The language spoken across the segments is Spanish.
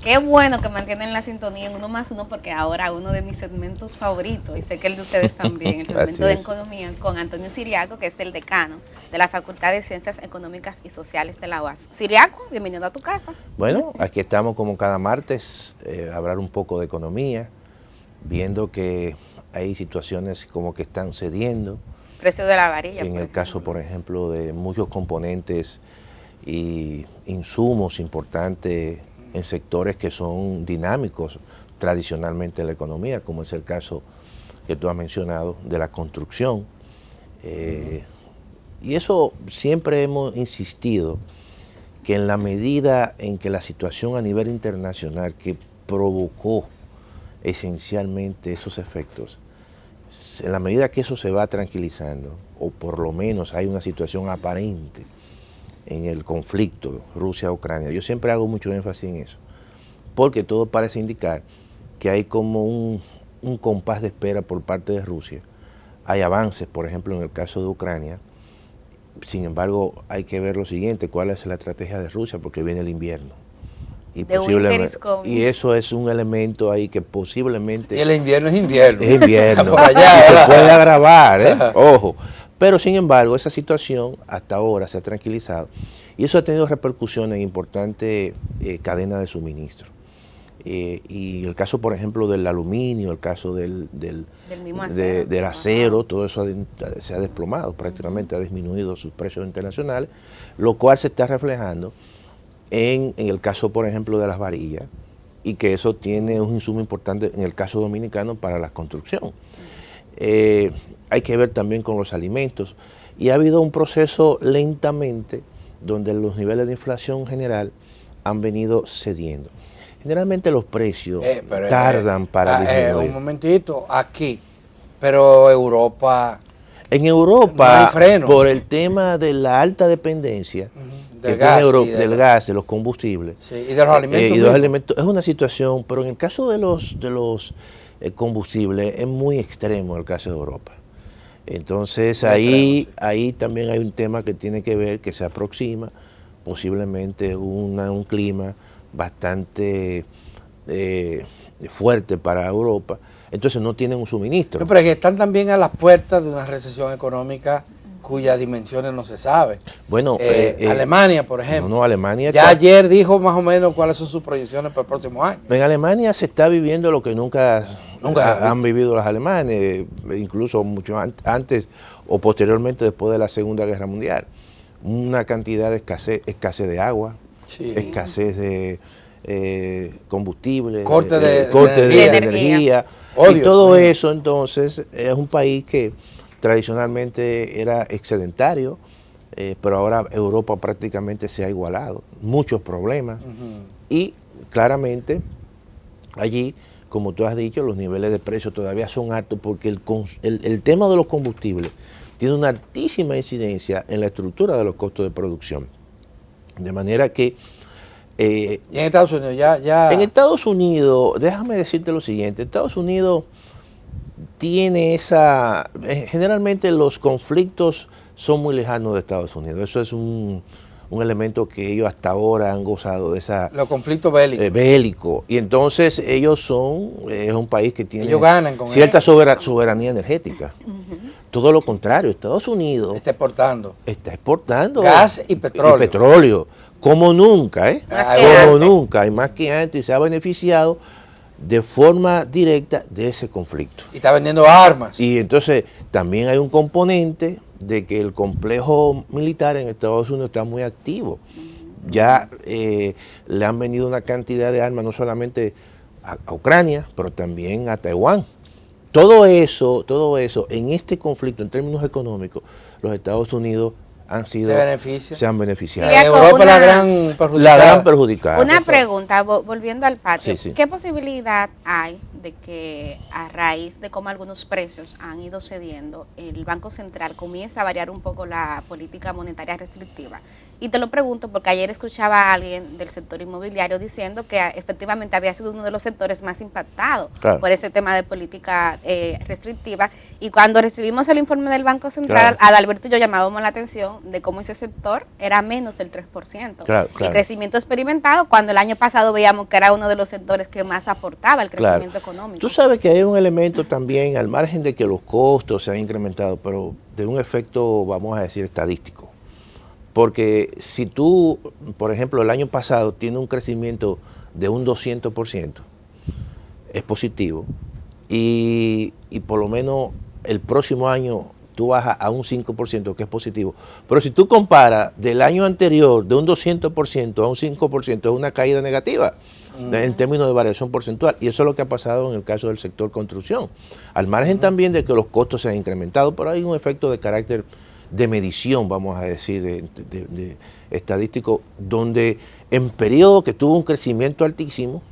Qué bueno que mantienen la sintonía en Uno más Uno, porque ahora uno de mis segmentos favoritos, y sé que el de ustedes también, el segmento de economía con Antonio Siriaco, que es el decano de la Facultad de Ciencias Económicas y Sociales de la UAS. Siriaco, bienvenido a tu casa. Bueno, aquí estamos como cada martes a hablar un poco de economía, viendo que hay situaciones como que están cediendo. Precio de la varilla. En el caso, por ejemplo, de muchos componentes y insumos importantes en sectores que son dinámicos tradicionalmente en la economía, como es el caso que tú has mencionado de la construcción. Y eso siempre hemos insistido, que en la medida en que la situación a nivel internacional que provocó esencialmente esos efectos, en la medida que eso se va tranquilizando, o por lo menos hay una situación aparente en el conflicto Rusia-Ucrania, yo siempre hago mucho énfasis en eso, porque todo parece indicar que hay como un compás de espera por parte de Rusia. Hay avances, por ejemplo, en el caso de Ucrania. Sin embargo, hay que ver lo siguiente, cuál es la estrategia de Rusia, porque viene el invierno. Y eso es un elemento ahí que posiblemente... Y el invierno es invierno. Es invierno. Por allá, y se puede agravar, ojo. Pero sin embargo, esa situación hasta ahora se ha tranquilizado. Y eso ha tenido repercusiones en importantes cadenas de suministro. Y el caso, por ejemplo, del aluminio, el caso del acero, todo eso se ha desplomado prácticamente, ha disminuido sus precios internacionales, lo cual se está reflejando en el caso, por ejemplo, de las varillas, y que eso tiene un insumo importante en el caso dominicano para la construcción. Hay que ver también con los alimentos, y ha habido un proceso lentamente donde los niveles de inflación general han venido cediendo. Generalmente los precios tardan para disminuir. Un momentito, aquí, pero Europa... En Europa, no hay freno, por el tema de la alta dependencia del gas, de los combustibles, sí, y de los alimentos, es una situación, pero en el caso de los combustibles es muy extremo el caso de Europa. Entonces ahí también hay un tema que tiene que ver, que se aproxima posiblemente un clima bastante fuerte para Europa, entonces no tienen un suministro. No, pero es que están también a las puertas de una recesión económica cuyas dimensiones no se saben. Bueno, Alemania, por ejemplo. No, Alemania ya ayer dijo más o menos cuáles son sus proyecciones para el próximo año. En Alemania se está viviendo lo que nunca han vivido los alemanes, incluso mucho antes o posteriormente después de la Segunda Guerra Mundial. Una cantidad de escasez de agua, sí, escasez de combustible, corte de energía. Y todo eso entonces es un país que tradicionalmente era excedentario, pero ahora Europa prácticamente se ha igualado, muchos problemas, y claramente allí, como tú has dicho, los niveles de precios todavía son altos porque el tema de los combustibles tiene una altísima incidencia en la estructura de los costos de producción. De manera que... ¿Y en Estados Unidos ya? En Estados Unidos, déjame decirte lo siguiente, Estados Unidos tiene esa... generalmente los conflictos son muy lejanos de Estados Unidos, eso es un elemento que ellos hasta ahora han gozado de esa... Los conflictos bélicos. Bélicos. Y entonces ellos es un país que tiene cierta soberanía energética. Todo lo contrario, Estados Unidos... Está exportando. Gas y petróleo. Como nunca, y más que antes, se ha beneficiado de forma directa de ese conflicto. Y está vendiendo armas. Y entonces también hay un componente de que el complejo militar en Estados Unidos está muy activo. Ya le han venido una cantidad de armas, no solamente a Ucrania, pero también a Taiwán. Todo eso, en este conflicto, en términos económicos, los Estados Unidos se han beneficiado. Europa la gran perjudicada. Una pregunta, volviendo al patio. Sí. ¿Qué posibilidad hay de que a raíz de cómo algunos precios han ido cediendo, el Banco Central comienza a variar un poco la política monetaria restrictiva. Y te lo pregunto porque ayer escuchaba a alguien del sector inmobiliario diciendo que efectivamente había sido uno de los sectores más impactados por ese tema de política restrictiva. Y cuando recibimos el informe del Banco Central, Adalberto y yo llamábamos la atención de cómo ese sector era menos del 3%. El crecimiento experimentado, cuando el año pasado veíamos que era uno de los sectores que más aportaba el crecimiento económico. Tú sabes que hay un elemento también, al margen de que los costos se han incrementado, pero de un efecto, vamos a decir, estadístico. Porque si tú, por ejemplo, el año pasado tiene un crecimiento de un 200%, es positivo, y por lo menos el próximo año tú bajas a un 5%, que es positivo. Pero si tú comparas del año anterior de un 200% a un 5%, es una caída negativa en términos de variación porcentual. Y eso es lo que ha pasado en el caso del sector construcción. Al margen también de que los costos se han incrementado, pero hay un efecto de carácter de medición, vamos a decir, de estadístico, donde en periodo que tuvo un crecimiento altísimo,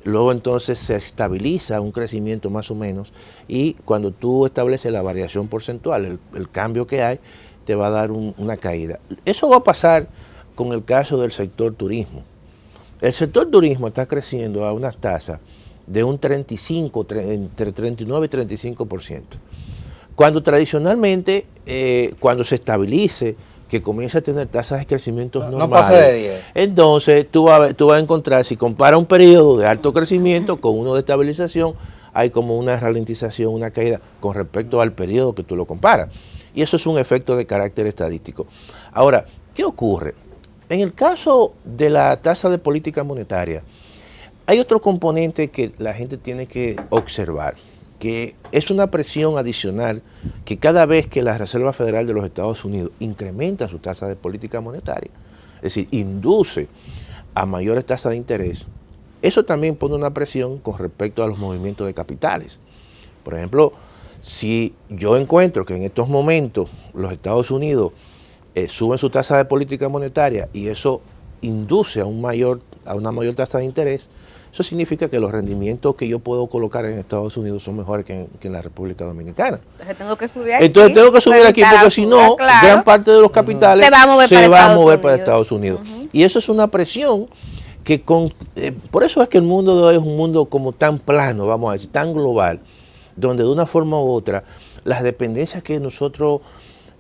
luego entonces se estabiliza un crecimiento más o menos, y cuando tú estableces la variación porcentual, el cambio que hay, te va a dar una caída. Eso va a pasar con el caso del sector turismo. El sector turismo está creciendo a unas tasas de un 35, entre 39 y 35%. Cuando tradicionalmente, cuando se estabilice, que comienza a tener tasas de crecimiento normales, no pasa de 10. Entonces tú vas a encontrar, si compara un periodo de alto crecimiento con uno de estabilización, hay como una ralentización, una caída con respecto al periodo que tú lo comparas. Y eso es un efecto de carácter estadístico. Ahora, ¿qué ocurre? En el caso de la tasa de política monetaria, hay otro componente que la gente tiene que observar, que es una presión adicional que cada vez que la Reserva Federal de los Estados Unidos incrementa su tasa de política monetaria, es decir, induce a mayores tasas de interés, eso también pone una presión con respecto a los movimientos de capitales. Por ejemplo, si yo encuentro que en estos momentos los Estados Unidos suben su tasa de política monetaria y eso induce a una mayor tasa de interés, eso significa que los rendimientos que yo puedo colocar en Estados Unidos son mejores que en la República Dominicana. Entonces tengo que subir aquí. Entonces tengo que subir aquí porque si no, gran parte de los capitales se va a mover para Estados Unidos. Y eso es una presión que por eso es que el mundo de hoy es un mundo como tan plano, vamos a decir, tan global, donde de una forma u otra las dependencias que nosotros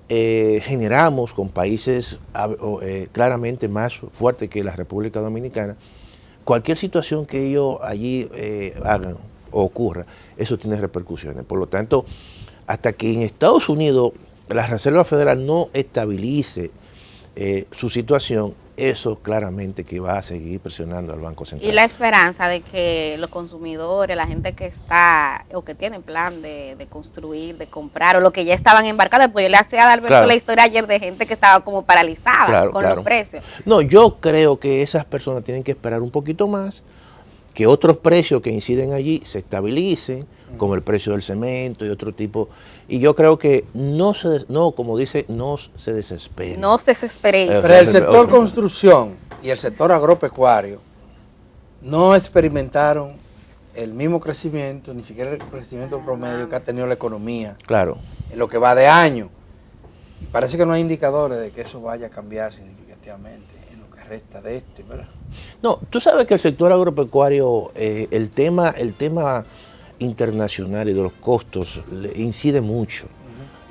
generamos con países claramente más fuertes que la República Dominicana, cualquier situación que ellos allí hagan o ocurra, eso tiene repercusiones. Por lo tanto, hasta que en Estados Unidos la Reserva Federal no estabilice su situación, eso claramente que va a seguir presionando al Banco Central. Y la esperanza de que los consumidores, la gente que está o que tiene plan de construir, de comprar, o los que ya estaban embarcados, pues yo le hacía a Alberto la historia ayer de gente que estaba como paralizada con los precios. No, yo creo que esas personas tienen que esperar un poquito más, que otros precios que inciden allí se estabilicen, como el precio del cemento y otro tipo. Y yo creo que como dice, no se desesperen. No se desesperen. Pero el sector construcción y el sector agropecuario no experimentaron el mismo crecimiento, ni siquiera el crecimiento promedio que ha tenido la economía en lo que va de año. Y parece que no hay indicadores de que eso vaya a cambiar significativamente en lo que resta de ¿verdad? No, tú sabes que el sector agropecuario, el tema internacional y de los costos incide mucho.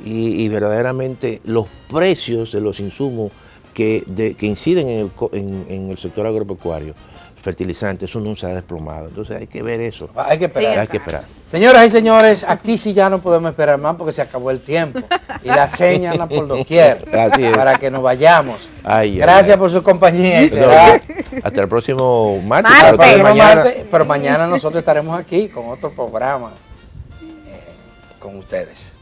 Y verdaderamente los precios de los insumos que inciden en el sector agropecuario, fertilizantes, eso no se ha desplomado. Entonces hay que ver eso. Hay que esperar. Sí, hay que esperar. Señoras y señores, aquí sí ya no podemos esperar más porque se acabó el tiempo. Y la seña anda por doquier para que nos vayamos. Gracias por su compañía. Y será hasta el próximo martes. Pero mañana nosotros estaremos aquí con otro programa con ustedes.